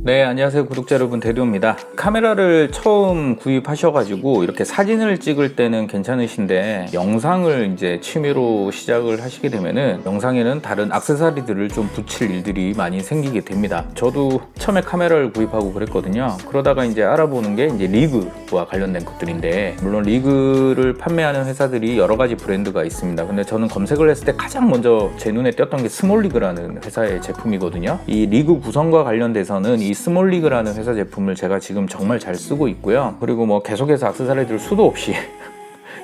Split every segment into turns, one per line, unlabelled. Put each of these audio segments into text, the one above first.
네, 안녕하세요 구독자 여러분, 대두입니다. 카메라를 처음 구입하셔가지고 이렇게 사진을 찍을 때는 괜찮으신데 영상을 이제 취미로 시작을 하시게 되면은 영상에는 다른 액세서리들을 좀 붙일 일들이 많이 생기게 됩니다. 저도 처음에 카메라를 구입하고 그랬거든요. 그러다가 이제 알아보는 게 이제 리그와 관련된 것들인데, 물론 리그를 판매하는 회사들이 여러 가지 브랜드가 있습니다. 근데 저는 검색을 했을 때 가장 먼저 제 눈에 띄었던 게 스몰리그라는 회사의 제품이거든요. 이 리그 구성과 관련돼서는 이 스몰리그라는 회사 제품을 제가 지금 정말 잘 쓰고 있고요. 그리고 뭐 계속해서 액세서리들 수도 없이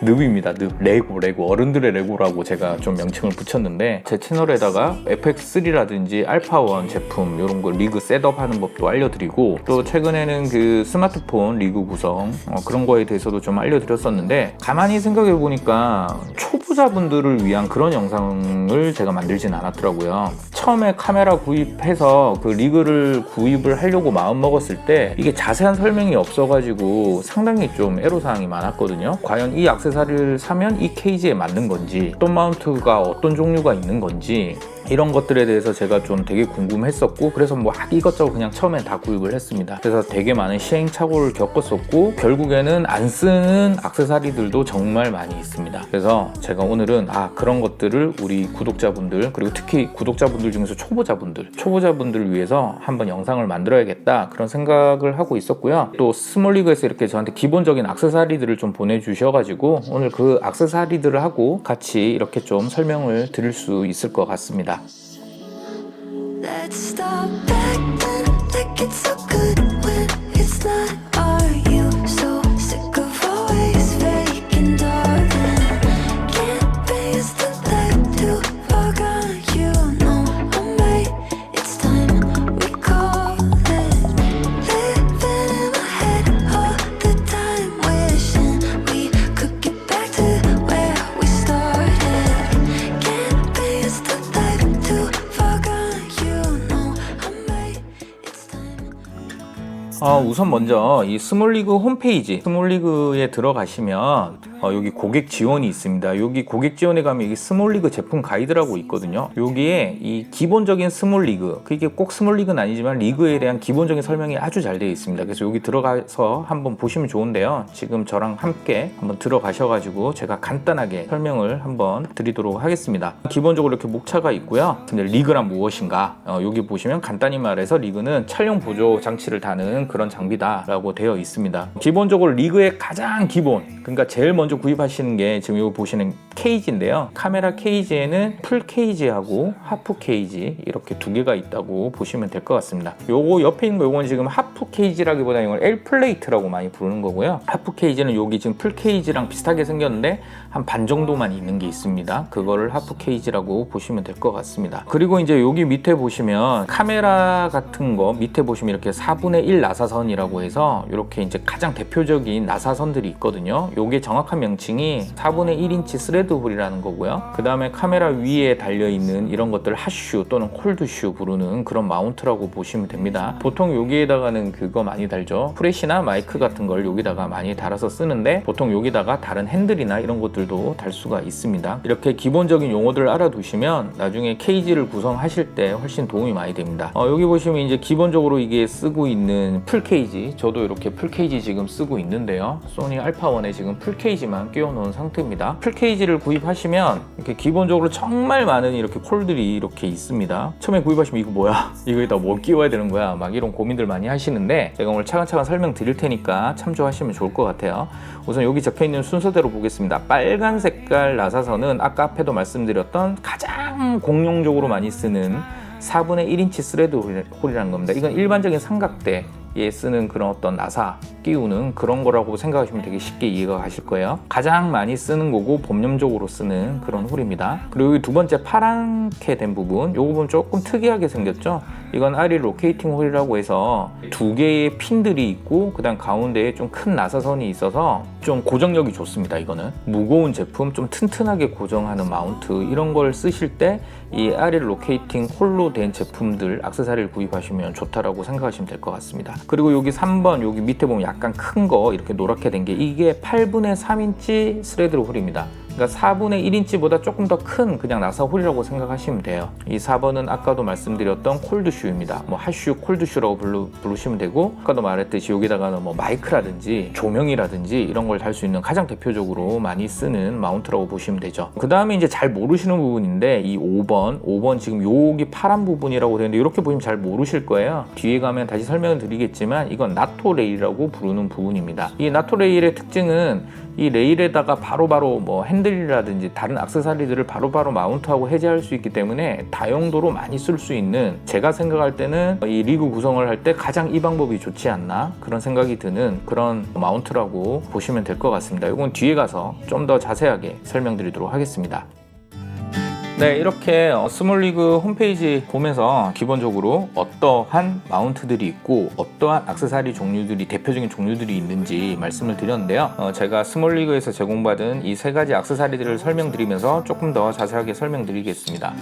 늪입니다. 늪. 레고. 어른들의 레고라고 제가 좀 명칭을 붙였는데, 제 채널에다가 FX3라든지 알파1 제품 이런 거 리그 셋업하는 법도 알려드리고, 또 최근에는 그 스마트폰 리그 구성 그런 거에 대해서도 좀 알려드렸었는데, 가만히 생각해 보니까 초보자분들을 위한 그런 영상을 제가 만들진 않았더라고요. 처음에 카메라 구입해서 그 리그를 구입을 하려고 마음 먹었을 때 이게 자세한 설명이 없어가지고 상당히 좀 애로사항이 많았거든요. 과연 이 액세서리를 사면 이 케이지에 맞는 건지, 또 마운트가 어떤 종류가 있는 건지, 이런 것들에 대해서 제가 좀 되게 궁금했었고, 그래서 뭐 이것저것 그냥 처음엔 다 구입을 했습니다. 그래서 되게 많은 시행착오를 겪었었고, 결국에는 안 쓰는 액세서리들도 정말 많이 있습니다. 그래서 제가 오늘은 그런 것들을 우리 구독자분들, 그리고 특히 구독자분들 중에서 초보자분들을 위해서 한번 영상을 만들어야겠다, 그런 생각을 하고 있었고요. 또 스몰리그에서 이렇게 저한테 기본적인 액세서리들을 좀 보내주셔가지고 오늘 그 액세서리들을 하고 같이 이렇게 좀 설명을 드릴 수 있을 것 같습니다.
Let's stop acting like it's so good when it's not. Are you so sick of always faking, darling? Can't be as the light to forget you. No, I'm right. It's time we call it. Living in my head all the time, wishing we could get back to where we started. Can't be as the light to forget you. No, I'm right. It's time.
우선 먼저 이 스몰리그 홈페이지, 스몰리그에 들어가시면 여기 고객 지원이 있습니다. 여기 고객 지원에 가면 여기 스몰리그 제품 가이드라고 있거든요. 여기에 이 기본적인 스몰리그, 그게 꼭 스몰리그는 아니지만 리그에 대한 기본적인 설명이 아주 잘 되어 있습니다. 그래서 여기 들어가서 한번 보시면 좋은데요. 지금 저랑 함께 한번 들어가셔가지고 제가 간단하게 설명을 한번 드리도록 하겠습니다. 기본적으로 이렇게 목차가 있고요. 근데 리그란 무엇인가? 여기 보시면 간단히 말해서 리그는 촬영 보조 장치를 다는 그런 장비다라고 되어 있습니다. 기본적으로 리그의 가장 기본, 그러니까 제일 먼저 구입하시는 게 지금 여기 보시는 케이지인데요. 카메라 케이지에는 풀 케이지하고 하프 케이지 이렇게 두 개가 있다고 보시면 될 것 같습니다. 요거 옆에 있는 거 요건 지금 하프 케이지라기보다 이건 L 플레이트라고 많이 부르는 거고요. 하프 케이지는 여기 지금 풀 케이지랑 비슷하게 생겼는데 한 반 정도만 있는 게 있습니다. 그거를 하프 케이지라고 보시면 될 것 같습니다. 그리고 이제 여기 밑에 보시면 카메라 같은 거 밑에 보시면 이렇게 4분의 1 나사선이라고 해서 이렇게 이제 가장 대표적인 나사선들이 있거든요. 요게 정확한 명칭이 4분의 1인치 스레드 홀이라는 거고요. 그 다음에 카메라 위에 달려있는 이런 것들 핫슈 또는 콜드슈 부르는 그런 마운트라고 보시면 됩니다. 보통 여기에다가는 그거 많이 달죠. 프레시나 마이크 같은 걸 여기다가 많이 달아서 쓰는데, 보통 여기다가 다른 핸들이나 이런 것들도 달 수가 있습니다. 이렇게 기본적인 용어들을 알아두시면 나중에 케이지를 구성하실 때 훨씬 도움이 많이 됩니다. 여기 보시면 이제 기본적으로 이게 쓰고 있는 풀 케이지, 저도 이렇게 풀 케이지 지금 쓰고 있는데요. 소니 알파1에 지금 풀 케이지만 끼워 놓은 상태입니다. 풀 케이지를 구입하시면 이렇게 기본적으로 정말 많은 이렇게 콜들이 이렇게 있습니다. 처음에 구입하시면 이거 뭐야? 이거에다 뭘 끼워야 되는 거야? 막 이런 고민들 많이 하시는데, 제가 오늘 차근차근 설명 드릴 테니까 참조하시면 좋을 것 같아요. 우선 여기 적혀있는 순서대로 보겠습니다. 빨간 색깔 나사선은 아까 앞에도 말씀드렸던 가장 공용적으로 많이 쓰는 4분의 1인치 스레드 홀이라는 겁니다. 이건 일반적인 삼각대 에 쓰는 그런 어떤 나사 끼우는 그런 거라고 생각하시면 되게 쉽게 이해가 가실 거예요. 가장 많이 쓰는 거고 범용적으로 쓰는 그런 홀입니다. 그리고 두 번째 파랗게 된 부분, 이 부분 조금 특이하게 생겼죠. 이건 RE 로케이팅 홀이라고 해서 두 개의 핀들이 있고 그다음 가운데에 좀 큰 나사선이 있어서 좀 고정력이 좋습니다. 이거는 무거운 제품 좀 튼튼하게 고정하는 마운트, 이런 걸 쓰실 때 이 RE 로케이팅 홀로 된 제품들 액세서리를 구입하시면 좋다라고 생각하시면 될 것 같습니다. 그리고 여기 3번 여기 밑에 보면 약간 큰 거 이렇게 노랗게 된 게 이게 8분의 3인치 스레드 홀입니다. 그러니까 4분의 1인치보다 조금 더 큰 그냥 나사 홀이라고 생각하시면 돼요. 이 4번은 아까도 말씀드렸던 콜드슈입니다. 뭐 핫슈, 콜드슈라고 부르시면 되고, 아까도 말했듯이 여기다가는 뭐 마이크라든지 조명이라든지 이런 걸 달 수 있는 가장 대표적으로 많이 쓰는 마운트라고 보시면 되죠. 그 다음에 이제 잘 모르시는 부분인데, 이 5번 지금 여기 파란 부분이라고 되는데 이렇게 보시면 잘 모르실 거예요. 뒤에 가면 다시 설명을 드리겠지만 이건 나토 레일이라고 부르는 부분입니다. 이 나토 레일의 특징은 이 레일에다가 바로바로 뭐 핸들이라든지 다른 액세서리들을 바로바로 마운트하고 해제할 수 있기 때문에 다용도로 많이 쓸 수 있는, 제가 생각할 때는 이 리그 구성을 할 때 가장 이 방법이 좋지 않나 그런 생각이 드는 그런 마운트라고 보시면 될 것 같습니다. 이건 뒤에 가서 좀 더 자세하게 설명드리도록 하겠습니다. 네, 이렇게 스몰리그 홈페이지 보면서 기본적으로 어떠한 마운트들이 있고 어떠한 액세서리 종류들이, 대표적인 종류들이 있는지 말씀을 드렸는데요. 제가 스몰리그에서 제공받은 이 세 가지 액세서리들을 설명드리면서 조금 더 자세하게 설명드리겠습니다.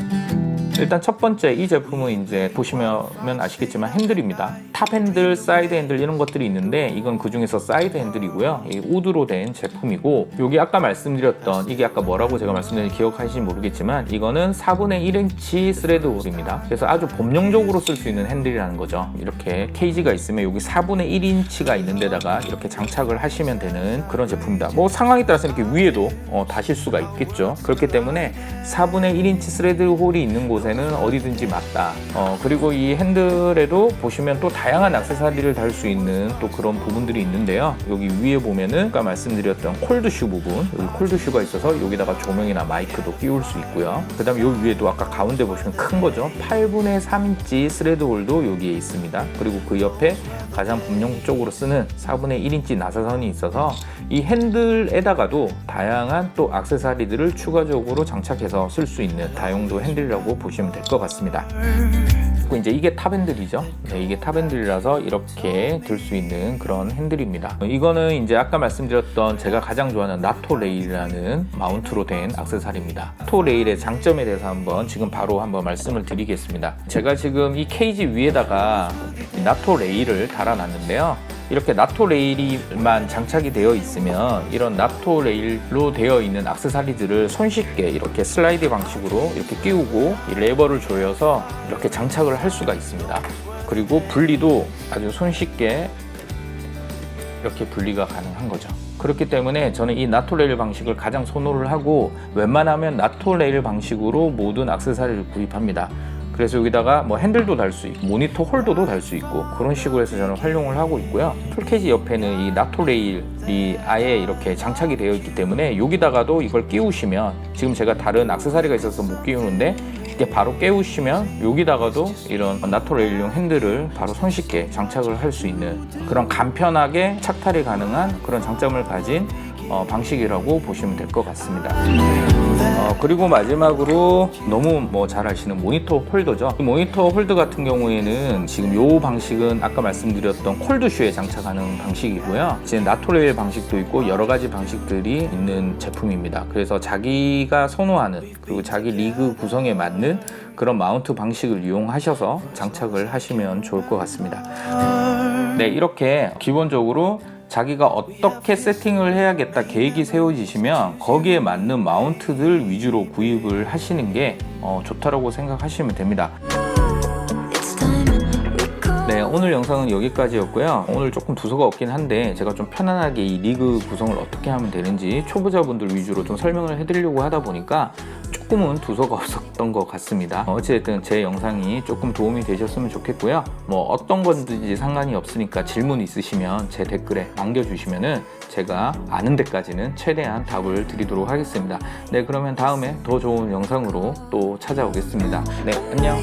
일단 첫 번째, 이 제품은 이제 보시면 아시겠지만 핸들입니다. 탑 핸들, 사이드 핸들 이런 것들이 있는데 이건 그 중에서 사이드 핸들이고요. 이 우드로 된 제품이고, 여기 아까 말씀드렸던 이게 아까 뭐라고 제가 말씀드렸는지 기억하실지 모르겠지만 이거는 4분의 1인치 스레드 홀입니다. 그래서 아주 범용적으로 쓸 수 있는 핸들이라는 거죠. 이렇게 케이지가 있으면 여기 4분의 1인치가 있는 데다가 이렇게 장착을 하시면 되는 그런 제품입니다. 뭐 상황에 따라서 이렇게 위에도 다실 수가 있겠죠. 그렇기 때문에 4분의 1인치 스레드 홀이 있는 곳에 는 어디든지 맞다. 그리고 이 핸들에도 보시면 또 다양한 액세서리를 달 수 있는 또 그런 부분들이 있는데요. 여기 위에 보면은 아까 말씀드렸던 콜드슈 부분, 여기 콜드슈가 있어서 여기다가 조명이나 마이크도 끼울 수 있고요. 그 다음에 여기 위에도 아까 가운데 보시면 큰 거죠. 8분의 3인치 스레드 홀도 여기에 있습니다. 그리고 그 옆에 가장 범용적으로 쓰는 4분의 1인치 나사선이 있어서 이 핸들에다가도 다양한 또 액세서리들을 추가적으로 장착해서 쓸 수 있는 다용도 핸들이라고 보시면 될 것 같습니다. 그리고 이제 이게 탑 핸들이죠. 네, 이게 탑 핸들이라서 이렇게 들 수 있는 그런 핸들입니다. 이거는 이제 아까 말씀드렸던 제가 가장 좋아하는 나토 레일이라는 마운트로 된 액세서리입니다. 나토 레일의 장점에 대해서 지금 바로 한번 말씀을 드리겠습니다. 제가 지금 이 케이지 위에다가 이 나토 레일을 달아놨는데요. 이렇게 나토 레일만 장착이 되어 있으면 이런 나토 레일로 되어 있는 액세서리들을 손쉽게 이렇게 슬라이드 방식으로 이렇게 끼우고 이 레버를 조여서 이렇게 장착을 할 수가 있습니다. 그리고 분리도 아주 손쉽게 이렇게 분리가 가능한 거죠. 그렇기 때문에 저는 이 나토 레일 방식을 가장 선호를 하고, 웬만하면 나토 레일 방식으로 모든 액세서리를 구입합니다. 그래서 여기다가 뭐 핸들도 달 수 있고 모니터 홀더도 달 수 있고 그런 식으로 해서 저는 활용을 하고 있고요. 툴케이지 옆에는 이 나토 레일이 아예 이렇게 장착이 되어 있기 때문에 여기다가도 이걸 끼우시면, 지금 제가 다른 액세서리가 있어서 못 끼우는데 이렇게 바로 끼우시면 여기다가도 이런 나토 레일용 핸들을 바로 손쉽게 장착을 할 수 있는 그런 간편하게 착탈이 가능한 그런 장점을 가진 방식이라고 보시면 될 것 같습니다. 그리고 마지막으로 너무 잘 아시는 모니터 홀더죠. 이 모니터 홀더 같은 경우에는 지금 이 방식은 아까 말씀드렸던 콜드슈에 장착하는 방식이고요. 지금 나토레일 방식도 있고 여러 가지 방식들이 있는 제품입니다. 그래서 자기가 선호하는, 그리고 자기 리그 구성에 맞는 그런 마운트 방식을 이용하셔서 장착을 하시면 좋을 것 같습니다. 네, 이렇게 기본적으로 자기가 어떻게 세팅을 해야겠다 계획이 세워지시면 거기에 맞는 마운트들 위주로 구입을 하시는 게 좋다라고 생각하시면 됩니다. 네, 오늘 영상은 여기까지였고요. 오늘 조금 두서가 없긴 한데 제가 좀 편안하게 이 리그 구성을 어떻게 하면 되는지 초보자분들 위주로 좀 설명을 해드리려고 하다 보니까 조금은 두서가 없었던 것 같습니다. 어쨌든 제 영상이 조금 도움이 되셨으면 좋겠고요. 뭐 어떤 건든지 상관이 없으니까 질문 있으시면 제 댓글에 남겨주시면은 제가 아는 데까지는 최대한 답을 드리도록 하겠습니다. 네, 그러면 다음에 더 좋은 영상으로 또 찾아오겠습니다. 네, 안녕.